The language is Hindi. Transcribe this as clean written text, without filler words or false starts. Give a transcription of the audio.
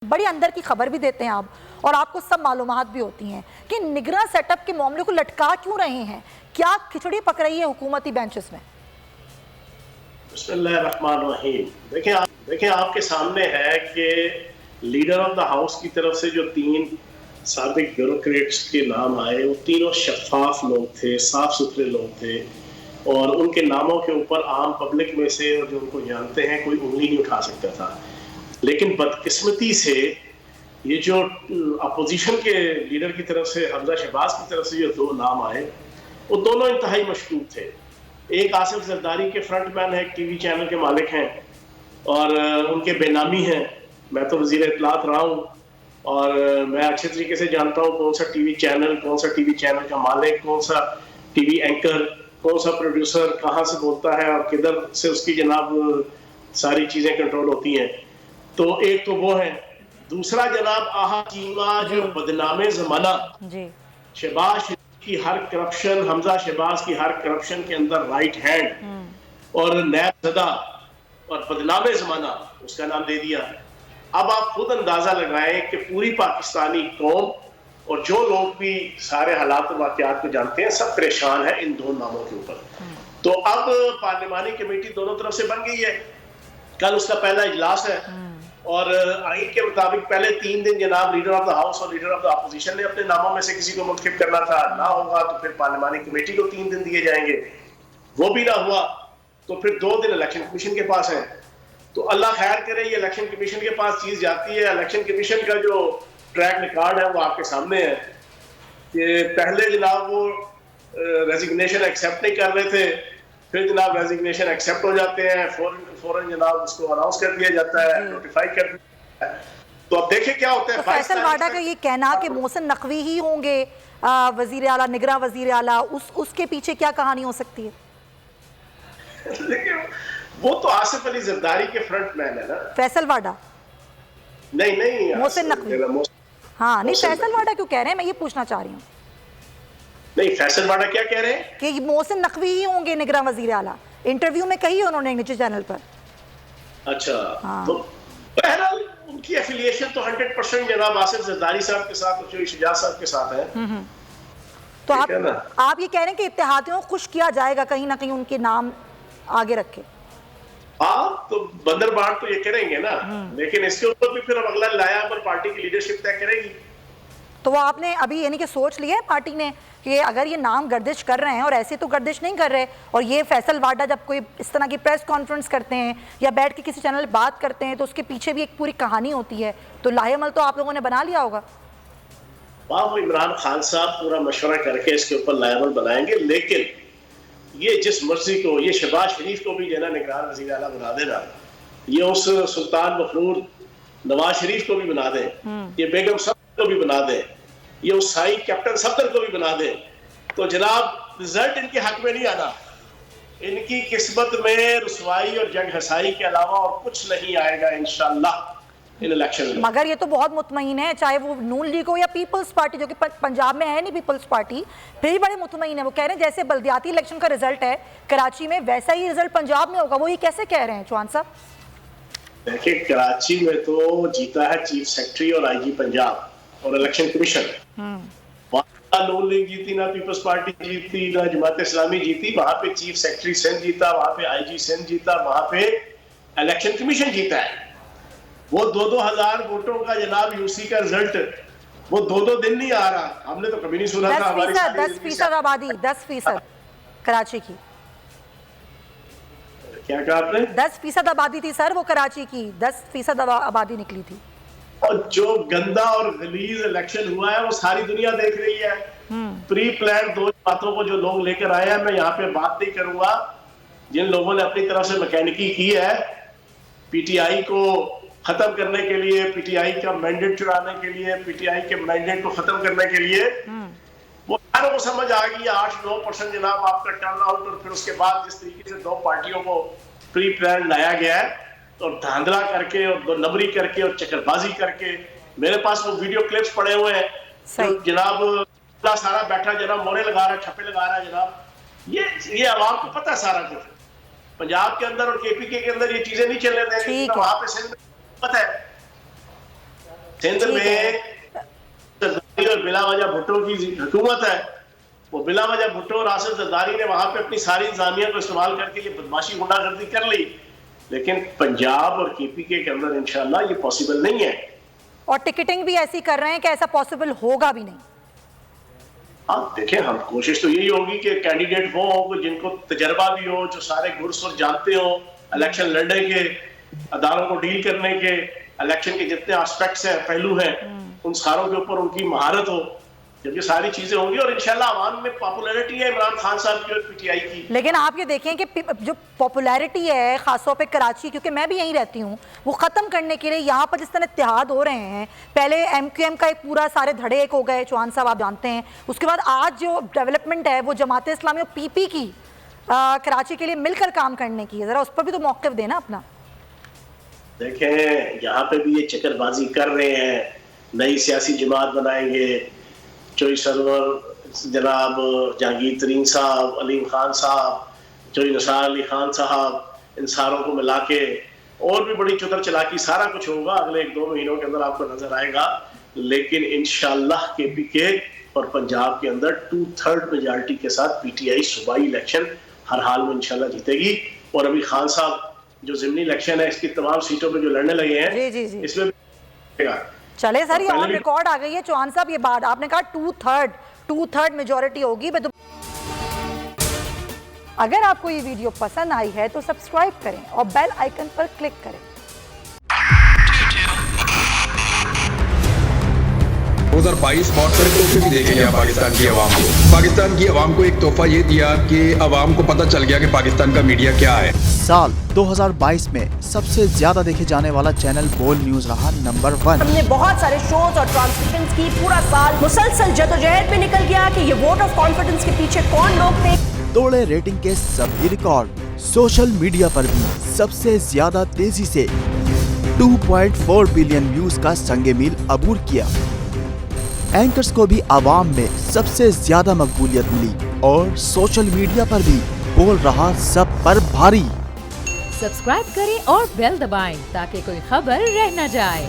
बड़ी अंदर की खबर भी देते हैं आप, और आपको सब मालूमात भी होती हैं कि निगरान सेटअप के मामले को लटका क्यों रहे हैं, क्या खिचड़ी पक रही है हुकूमती बेंचेस में? बिस्मिल्लाहिर्रहमानिर्रहीम। देखिए आपके सामने है कि लीडर ऑफ द हाउस की तरफ से जो 3 साबिक ब्यूरोक्रेट्स के नाम आए, वो तीनों शफाफ लोग थे, साफ सुथरे लोग थे, और उनके नामों के ऊपर आम पब्लिक में से और जो उनको जानते हैं कोई उंगली नहीं उठा सकता था। लेकिन बदकिस्मती से ये जो अपोजिशन के लीडर की तरफ से, हमजा शहबाज की तरफ से जो 2 नाम आए, वो दोनों इंतहाई मशकूक थे। एक आसिफ जरदारी के फ्रंटमैन है, टीवी चैनल के मालिक हैं और उनके बेनामी हैं। मैं तो वजीर इत्तलात रहा हूँ और मैं अच्छे तरीके से जानता हूँ कौन सा टीवी चैनल का मालिक, कौन सा टीवी एंकर, कौन सा प्रोड्यूसर कहाँ से बोलता है और किधर से उसकी जनाब सारी चीजें कंट्रोल होती हैं। तो एक तो वो है। दूसरा जनाब आहा चीमा जो बदनामे जमाना, शहबाज की हर करप्शन, हमजा शहबाज की हर करप्शन के अंदर राइट हैंड और नैब ज़दा और बदनामे ज़माना, उसका नाम दे दिया। अब आप खुद अंदाजा लगाएं कि पूरी पाकिस्तानी कौम और जो लोग भी सारे हालात वाक़यात को जानते हैं, सब परेशान है इन 2 नामों के ऊपर। तो अब पार्लिमानी कमेटी दोनों तरफ से बन गई है, कल उसका पहला इजलास है और आइन के मुताबिक पहले 3 दिन जनाब लीडर ऑफ द हाउस और लीडर ऑफ द अपोजिशन ने अपने नामों में से किसी को मुंतखब करना था। ना होगा तो फिर पार्लिमानी कमेटी को 3 दिन दिए जाएंगे। वो भी ना हुआ तो फिर 2 दिन इलेक्शन कमीशन के पास है। तो अल्लाह खैर करे, ये इलेक्शन कमीशन के पास चीज जाती है। इलेक्शन कमीशन का जो ट्रैक रिकॉर्ड है वो आपके सामने है कि पहले जनाब वो रेजिग्नेशन एक्सेप्ट नहीं कर रहे थे, फिर जनाब रेजिग्नेशन एक्सेप्ट हो जाते हैं, फौरन जनाब उसको अनाउंस कर दिया जाता है, नोटिफाई कर दिया जाता है। तो अब देखें क्या होता है। तो फैसल वाडा का ये कहना कि मोहसिन नकवी ही होंगे वजीर आला, निगरां वजीर आला, उसके पीछे क्या कहानी हो सकती है? देखिए वो तो आसिफ अली जरदारी के फ्रंटमैन है ना। फैसल वाडा नहीं मोहसिन नकवी। हाँ नहीं, फैसल वाडा क्यों कह रहे हैं, मैं ये पूछना चाह रही हूँ। नहीं, फैसल वाडा क्या कह रहे हैं कि मोहसिन नकवी ही होंगे निगरां वजीर आला, इंटरव्यू में कही उन्होंने निजी चैनल पर। अच्छा हाँ। तो बहरहाल उनकी एफिलिएशन तो 100% जनाब आसिफ जरदारी साहब के साथ और शहजाद साहब के साथ है। तो आप ये कह रहे हैं कि इत्तेहादियों को खुश किया जाएगा कहीं ना कहीं उनके नाम आगे रखे? हाँ, तो बंदरबाड़ तो ये करेंगे ना, लेकिन इसके ऊपर भी फिर अब अगला लाया पर पार्टी की लीडरशिप तय करेगी। तो वो आपने अभी यानी कि सोच लिया है पार्टी ने कि अगर ये नाम गर्दिश कर रहे हैं, और ऐसे तो गर्दिश नहीं कर रहे, और ये फैसल वाडा जब कोई इस तरह की प्रेस कॉन्फ्रेंस करते हैं या बैठ के किसी चैनल बात करते हैं तो उसके पीछे भी एक पूरी कहानी होती है, तो लाहेमल तो आप लोगों ने बना लिया होगा। वाह, इमरान खान साहब पूरा मशवरा करके इसके ऊपर लाहेमल बनाएंगे, लेकिन ये जिस मर्जी को, ये शहबाज शरीफ को भी जो है ना निगरान वज़ीर आला बना देना, ये उस सुल्तान मखनूर नवाज शरीफ को भी बना दे, ये बेगम सफदर को भी बना दे, ये उस साई कैप्टन सफदर को भी बना दे, तो जनाब रिजल्ट इनके हक में नहीं आना। इनकी किस्मत में रुसवाई और जंग हसाई के अलावा और कुछ नहीं आएगा इंशाअल्लाह इन इलेक्शन में। मगर ये तो बहुत मुतमईन है, चाहे वो नून लीग हो या पीपल्स पार्टी, जो कि पंजाब में है नहीं पीपल्स पार्टी, फिर भी बड़े मुतमईन है। वो कह रहे हैं जैसे बल्दियाती इलेक्शन का रिजल्ट है कराची में, वैसा ही रिजल्ट पंजाब में होगा। वो ये कैसे कह रहे हैं चौहान साहब? देखिए, कराची में तो जीता है चीफ सेक्रेटरी और आईजी पंजाब और इलेक्शन कमीशन। वहां नून लीग जीती, ना पीपल्स पार्टी जीती, ना जमात इस्लामी जीती। वहां पे चीफ सेक्रेटरी सिंध जीता, वहां पे आईजी सिंध जीता, वहां पे इलेक्शन कमीशन जीता है। वो 2-2 हजार वोटों का जनाब यूसी का रिजल्ट, वो 2-2 दिन नहीं आ रहा। हमने तो कभी नहीं सुना था। 10% आबादी, 10% कराची की। क्या कहा आपने? 10% आबादी थी सर वो कराची की, 10% आबादी निकली थी। और जो गंदा और गलीज इलेक्शन हुआ है वो सारी दुनिया देख रही है। प्री प्लान 2 बातों को जो लोग लेकर आए हैं, मैं यहाँ पे बात नहीं करूंगा। जिन लोगों ने अपनी तरफ से मैकेनिकी की है पीटीआई को खत्म करने के लिए, पीटीआई का मैंडेट चुराने के लिए, पीटीआई के मैंडेट को खत्म करने के लिए, वो सारों को समझ आ गई। 8-9% जनाब आपका टर्न आउट, और फिर उसके बाद जिस तरीके से 2 पार्टियों को प्री प्लान लाया गया है और धांधला करके और 2 नंबरी करके और चक्करबाजी करके, मेरे पास वो वीडियो क्लिप्स पड़े हुए हैं। तो जनाब सारा बैठा जनाब मोहरे लगा रहा है, छप्पे लगा रहा है जनाब। ये आवाम को पता है सारा कुछ। पंजाब के अंदर और केपीके के अंदर ये चीजें नहीं चलने देंगे, वहां पे सिंध में पता है। सिंध में जरदारी और बिला वजह भुट्टो की हुकूमत है, वो बिला वजह भुट्टो और आसिफ जरदारी ने वहां पे अपनी सारी इंसानियत को इस्तेमाल करके ये बदमाशी गुंडागर्दी कर ली, लेकिन पंजाब और केपीके के अंदर इंशाल्लाह ये पॉसिबल नहीं है। और टिकटिंग भी ऐसी कर रहे हैं कि ऐसा पॉसिबल होगा भी नहीं। हाँ देखें, हम कोशिश तो यही होगी कि कैंडिडेट वो हो जिनको तजर्बा भी हो, जो सारे गुरसुर जानते हो, इलेक्शन लड़ने के, अदारों को डील करने के, इलेक्शन के जितने एस्पेक्ट्स हैं, पहलू हैं, उन सारों के ऊपर उनकी महारत हो। जब ये सारी चीजें होंगी और इंशाल्लाह आवाम में पॉपुलैरिटी है इमरान खान साहब की और पीटीआई की। लेकिन आप ये देखें कि जो पॉपुलैरिटी है खासतौर पे कराची, क्योंकि मैं भी यहीं रहती हूँ, वो ख़त्म करने के लिए यहाँ पर जिस तरह इत्तेहाद हो रहे हैं, पहले एमक्यूएम का एक पूरा सारे धड़े एक हो गए, चौहान साहब आप जानते हैं, उसके बाद आज जो डेवलपमेंट है वो जमात इस्लामी और पीपी की कराची के लिए मिलकर काम करने की है, ज़रा उस पर भी तो मौक़िफ़ देना अपना। देखें यहाँ पे भी ये चक्करबाजी कर रहे हैं, नई सियासी जमात बनाएंगे, चोई सरवर जनाब जहांगीर तरीन साहब, अलीम खान साहब, चोई नसार अली खान साहब, इन सारों को मिला के और भी बड़ी चुतर चलाकी सारा कुछ होगा अगले 1-2 महीनों के अंदर आपको नजर आएगा। लेकिन इंशाल्लाह केपीके और पंजाब के अंदर 2/3 मेजॉरिटी के साथ पीटीआई सूबाई इलेक्शन हर हाल में इंशाल्लाह जीतेगी। और अभी खान साहब जो ज़िमनी इलेक्शन है इसकी तमाम सीटों पे जो लड़ने लगे हैं, जी। इसमें चले सर, ये ऑन रिकॉर्ड आ गई है चौहान साहब, ये बात आपने कहा 2/3 मेजॉरिटी होगी। अगर आपको ये वीडियो पसंद आई है तो सब्सक्राइब करें और बेल आइकन पर क्लिक करें। 2022 बहुत सारे तोहफे भी देखे गया पाकिस्तान की आवाम को। पाकिस्तान की आवाम को एक तोहफा ये दिया कि आवाम को पता चल गया कि पाकिस्तान का मीडिया क्या है। साल 2022 में सबसे ज्यादा देखे जाने वाला चैनल बोल न्यूज रहा नंबर 1। हमने बहुत सारे शोज और ट्रांसमिशंस की, पूरा साल मुसलसल जदोजहद में निकल गया कि ये वोट ऑफ कॉन्फिडेंस के पीछे कौन लोग थे। तोड़े रेटिंग के सभी रिकॉर्ड। सोशल मीडिया पर भी सबसे ज्यादा तेजी से 2.4 बिलियन व्यूज का संगे मील अबूर किया। एंकर्स को भी आवाम में सबसे ज्यादा मकबूलियत मिली और सोशल मीडिया पर भी बोल रहा सब पर भारी। सब्सक्राइब करें और बेल दबाएं ताकि कोई खबर रह न जाए।